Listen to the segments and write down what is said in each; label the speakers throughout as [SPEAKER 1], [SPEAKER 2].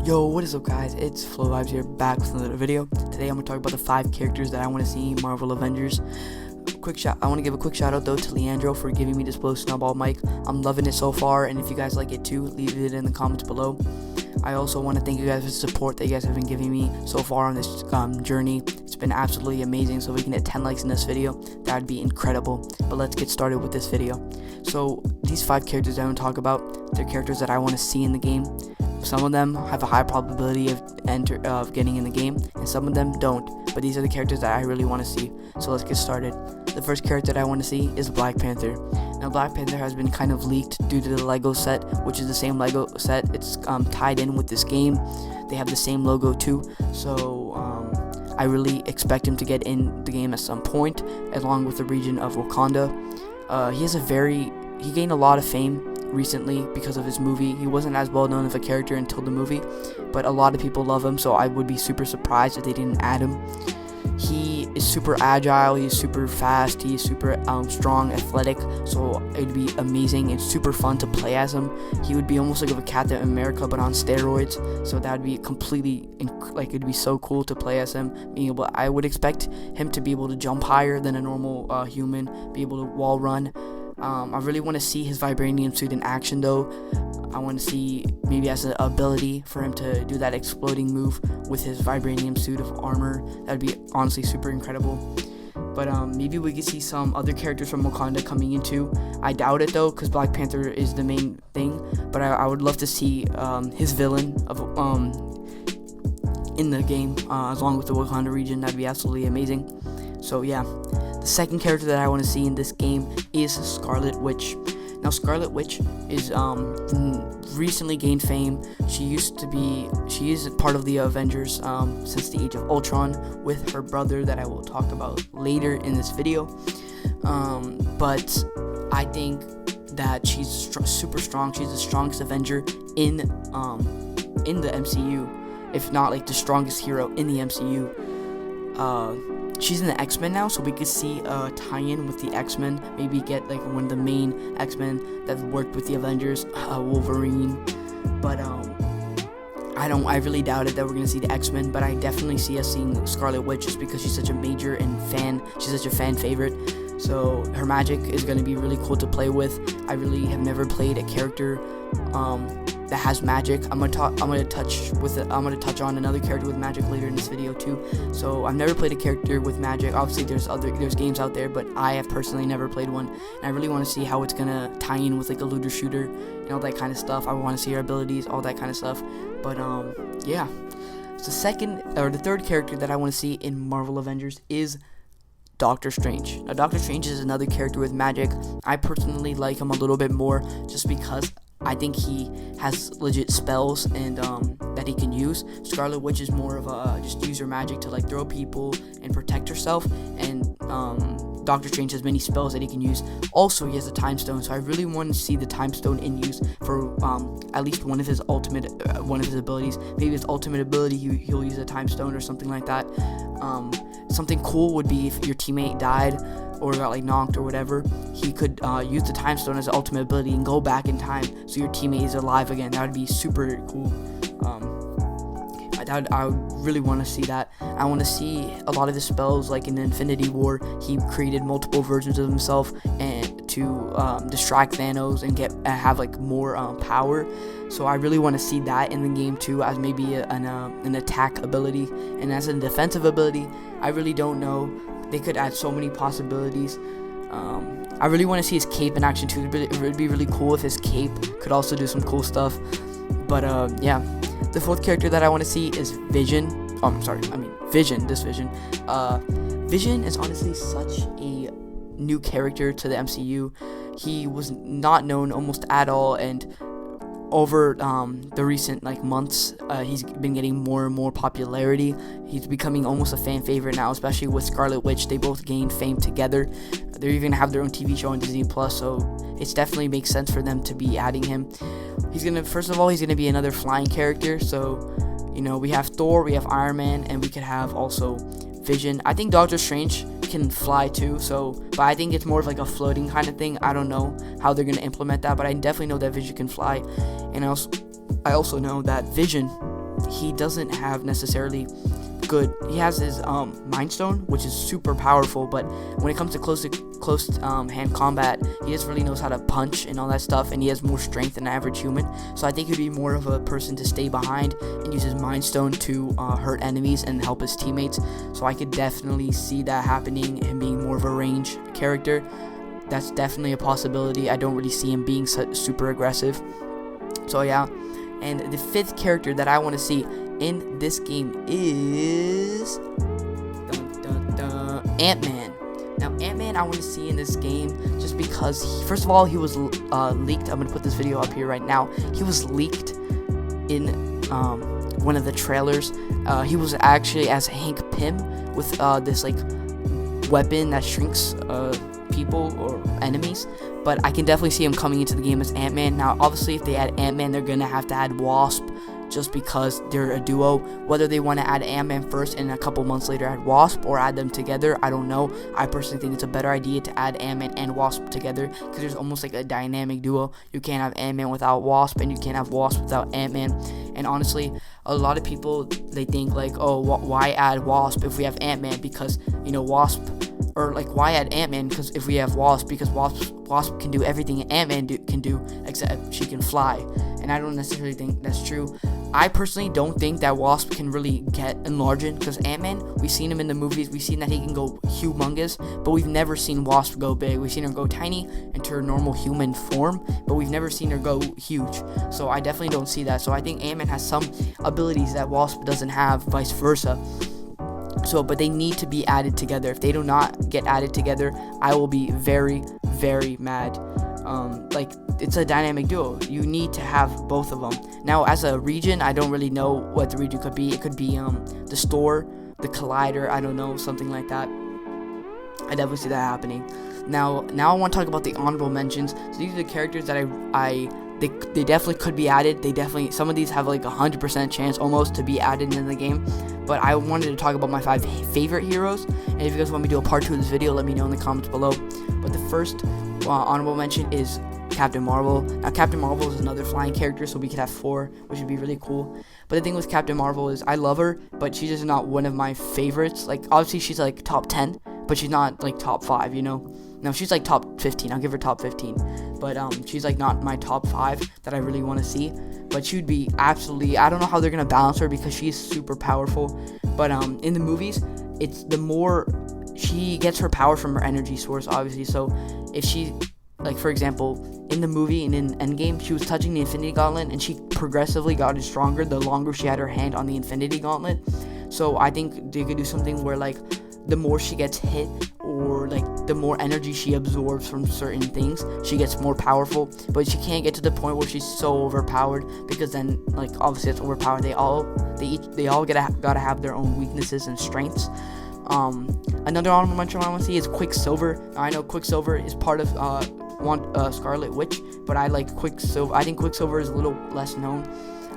[SPEAKER 1] Yo, what is up guys, it's Flow Vibes here, back with another video. Today I'm going to talk about the 5 characters that I want to see in Marvel Avengers. I want to give a quick shout out though to Leandro for giving me this Blow Snowball mic. I'm loving it so far, and if you guys like it too, leave it in the comments below. I also want to thank you guys for the support that you guys have been giving me so far on this journey. It's been absolutely amazing, so if we can hit 10 likes in this video, that would be incredible. But let's get started with this video. So these 5 characters I want to talk about, they're characters that I want to see in the game. Some of them have a high probability of getting in the game, and some of them don't, but these are the characters that I really want to see. So let's get started. The first character that I want to see is Black Panther. Now Black Panther has been kind of leaked due to the Lego set, which is the same Lego set. It's tied in with this game. They have the same logo too, so I really expect him to get in the game at some point, along with the region of Wakanda. He gained a lot of fame recently because of his movie. He wasn't as well known of a character until the movie, but a lot of people love him, so I would be super surprised if they didn't add him. He is super agile, he's super fast, he's super strong, athletic, so it would be amazing and super fun to play as him. He would be almost like a Captain America but on steroids, so that would be completely, it'd be so cool to play as him. I would expect him to be able to jump higher than a normal human, be able to wall run. I really want to see his vibranium suit in action though. I want to see maybe as an ability for him to do that exploding move with his vibranium suit of armor. That would be honestly super incredible. But maybe we could see some other characters from Wakanda coming in too. I doubt it though, because Black Panther is the main thing. But I would love to see his villain of in the game, along with the Wakanda region. That'd be absolutely amazing. So yeah. The second character that I want to see in this game is Scarlet Witch. Now Scarlet Witch is recently gained fame. She is part of the Avengers since the Age of Ultron with her brother that I will talk about later in this video. But I think that she's super strong. She's the strongest Avenger in the MCU, if not like the strongest hero in the MCU. She's in the X-Men now, so we could see a tie-in with the X-Men. Maybe get like one of the main X-Men that worked with the Avengers, Wolverine. But I really doubt it that we're gonna see the X-Men. But I definitely see us seeing Scarlet Witch just because she's such a major and she's such a fan favorite. So her magic is gonna be really cool to play with. I really have never played a character that has magic. I'm gonna touch on another character with magic later in this video too. So I've never played a character with magic. Obviously there's games out there, but I have personally never played one, and I really want to see how it's gonna tie in with like a looter shooter and all that kind of stuff. I want to see her abilities, all that kind of stuff. But yeah. So the third character that I want to see in Marvel Avengers is Doctor Strange. Now Doctor Strange is another character with magic. I personally like him a little bit more just because I think he has legit spells and that he can use. Scarlet Witch is more of a just use her magic to like throw people and protect herself, and Doctor Strange has many spells that he can use. Also, he has a time stone, so I really want to see the time stone in use for at least one of his abilities. Maybe his ultimate ability, he'll use a time stone or something like that. Something cool would be if your teammate died or got like knocked or whatever, he could use the time stone as an ultimate ability and go back in time so your teammate is alive again. That would be super cool. I would really want to see that. I want to see a lot of his spells, like in Infinity War, he created multiple versions of himself and to distract Thanos and have like more power. So I really want to see that in the game too, as maybe an attack ability, and as a defensive ability, I really don't know. They could add so many possibilities. I really want to see his cape in action too. It would be really cool if his cape could also do some cool stuff. But yeah, the fourth character that I want to see is Vision. Vision. Vision is honestly such a new character to the MCU. He was not known almost at all, and over the recent months, he's been getting more and more popularity. He's becoming almost a fan favorite now, especially with Scarlet Witch. They both gained fame together. They're even gonna have their own TV show on Disney Plus, so it definitely makes sense for them to be adding him. First of all, he's gonna be another flying character. So, we have Thor, we have Iron Man, and we could have also Vision. I think Doctor Strange can fly too, but I think it's more of like a floating kind of thing. I don't know how they're gonna implement that, but I definitely know that Vision can fly, and I also know that Vision he doesn't have necessarily good. He has his Mind Stone, which is super powerful, but when it comes to close hand combat, he just really knows how to punch and all that stuff, and he has more strength than an average human. So I think he'd be more of a person to stay behind and use his Mind Stone to hurt enemies and help his teammates. So I could definitely see that happening and being more of a range character. That's definitely a possibility. I don't really see him being super aggressive. So yeah, and the 5th character that I want to see in this game is Ant-Man. Now, Ant-Man I want to see in this game just because, first of all, he was leaked. I'm going to put this video up here right now. He was leaked in one of the trailers. He was actually as Hank Pym with this like weapon that shrinks people or enemies. But I can definitely see him coming into the game as Ant-Man. Now, obviously, if they add Ant-Man, they're going to have to add Wasp, just because they're a duo. Whether they want to add Ant-Man first and a couple months later add Wasp, or add them together, I don't know. I personally think it's a better idea to add Ant-Man and Wasp together, because there's almost like a dynamic duo. You can't have Ant-Man without Wasp, and you can't have Wasp without Ant-Man. And honestly, a lot of people, they think like, oh, why add Wasp if we have Ant-Man? Because, you know, Wasp, or like, why add Ant-Man because if we have Wasp? Because Wasp can do everything Ant-Man can do, except she can fly. And I don't necessarily think that's true. I personally don't think that Wasp can really get enlarged, because Ant-Man, we've seen him in the movies, we've seen that he can go humongous, but we've never seen Wasp go big. We've seen her go tiny into her normal human form, but we've never seen her go huge. So I definitely don't see that. So I think Ant-Man has some abilities that Wasp doesn't have, vice versa. So, but they need to be added together. If they do not get added together, I will be very, very mad. Like, it's a dynamic duo. You need to have both of them. Now, as a region, I don't really know what the region could be. It could be the store, the Collider, I don't know, something like that. I definitely see that happening. Now I want to talk about the honorable mentions. So these are the characters that they definitely could be added. Some of these have like 100% chance almost to be added in the game. But I wanted to talk about my 5 favorite heroes. And if you guys want me to do a part 2 of this video, let me know in the comments below. But the first honorable mention is Captain Marvel. Now, Captain Marvel is another flying character, so we could have 4, which would be really cool. But the thing with Captain Marvel is I love her, but she's just not one of my favorites. Like, obviously she's like top 10, but she's not like top 5, you know? No, she's like top 15. I'll give her top 15. But she's like not my top 5 that I really want to see. But she would be absolutely, I don't know how they're going to balance her because she's super powerful. But in the movies, it's the more she gets her power from her energy source, obviously. So if she, like, for example, in the movie and in Endgame, she was touching the Infinity Gauntlet and she progressively got stronger the longer she had her hand on the Infinity Gauntlet. So I think they could do something where, like, the more she gets hit, or like the more energy she absorbs from certain things, she gets more powerful. But she can't get to the point where she's so overpowered, because then, like, obviously it's overpowered. They all gotta have their own weaknesses and strengths. Another honorable mention I want to see is Quicksilver. Now, I know Quicksilver is part of Scarlet Witch, but I like Quicksilver. I think Quicksilver is a little less known.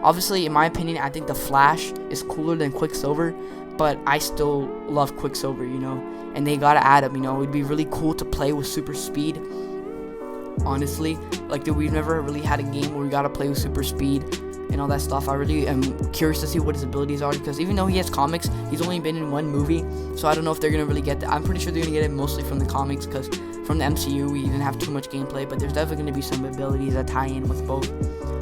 [SPEAKER 1] Obviously, in my opinion, I think the Flash is cooler than Quicksilver, but I still love Quicksilver, you know, and they gotta add him, you know. It'd be really cool to play with super speed, honestly. Like, we've never really had a game where we gotta play with super speed and all that stuff. I really am curious to see what his abilities are, because even though he has comics, he's only been in one movie, so I don't know if they're gonna really get that. I'm pretty sure they're gonna get it mostly from the comics, because from the MCU we didn't have too much gameplay, but there's definitely gonna be some abilities that tie in with both.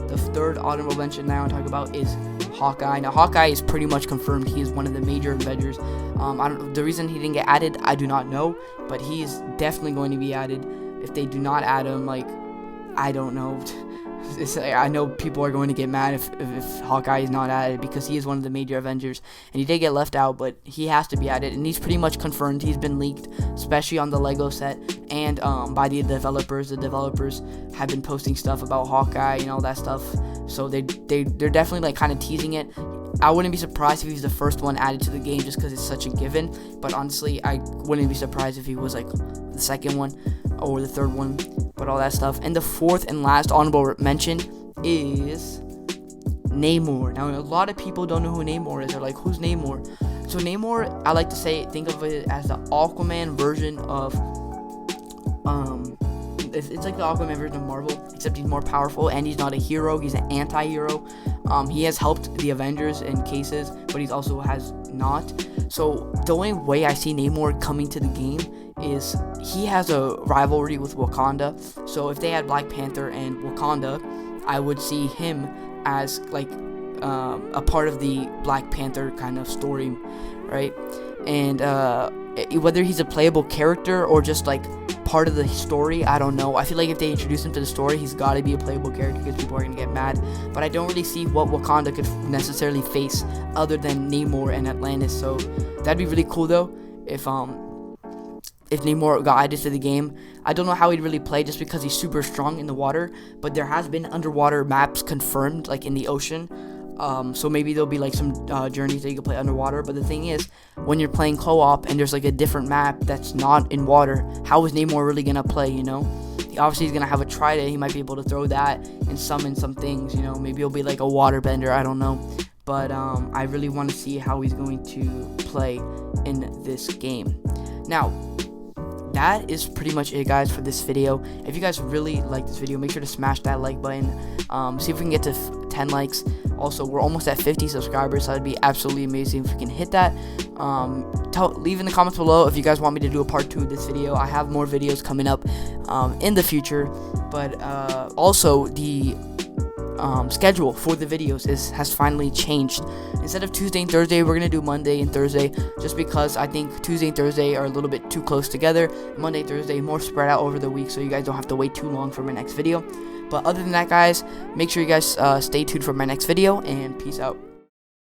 [SPEAKER 1] The third honorable mention that I want to talk about is Hawkeye. Now, Hawkeye is pretty much confirmed. He is one of the major Avengers. The reason he didn't get added, I do not know, but he is definitely going to be added. If they do not add him, like, I don't know. I know people are going to get mad if Hawkeye is not added, because he is one of the major Avengers, and he did get left out, but he has to be added, and he's pretty much confirmed. He's been leaked, especially on the Lego set, and by the developers. The developers have been posting stuff about Hawkeye and all that stuff, so they're definitely, like, kind of teasing it. I wouldn't be surprised if he's the first one added to the game, just because it's such a given, but honestly, I wouldn't be surprised if he was, like, the second one or the third one, but all that stuff. And the fourth and last honorable mention is Namor. Now, a lot of people don't know who Namor is. They're like, who's Namor? So Namor, I like to think of it as the Aquaman version of it's like the Aquaman version of Marvel, except he's more powerful and he's not a hero. He's an anti-hero. He has helped the Avengers in cases, but he also has not. So the only way I see Namor coming to the game is he has a rivalry with Wakanda. So if they had Black Panther and Wakanda, I would see him as like a part of the Black Panther kind of story, right? And whether he's a playable character or just like part of the story, I don't know. I feel like if they introduce him to the story, he's got to be a playable character because people are gonna get mad. But I don't really see what Wakanda could necessarily face other than Namor and Atlantis. So that'd be really cool though if Namor got added to the game. I don't know how he'd really play just because he's super strong in the water, but there has been underwater maps confirmed, like in the ocean. So maybe there'll be like some journeys that you can play underwater. But the thing is, when you're playing co-op and there's like a different map that's not in water, how is Namor really gonna play, you know? Obviously he's gonna have a trident, he might be able to throw that and summon some things, you know? Maybe he'll be like a waterbender, I don't know. But I really want to see how he's going to play in this game. Now, that is pretty much it, guys, for this video. If you guys really like this video, make sure to smash that like button. See if we can get to 10 likes. Also, we're almost at 50 subscribers, so that'd be absolutely amazing if we can hit that. Leave in the comments below if you guys want me to do a part 2 of this video. I have more videos coming up in the future, but also the schedule for the videos has finally changed. Instead of Tuesday and Thursday, we're gonna do Monday and Thursday, just because I think Tuesday and Thursday are a little bit too close together. Monday, Thursday, more spread out over the week, so you guys don't have to wait too long for my next video. But other than that, guys, make sure you guys stay tuned for my next video, and peace out.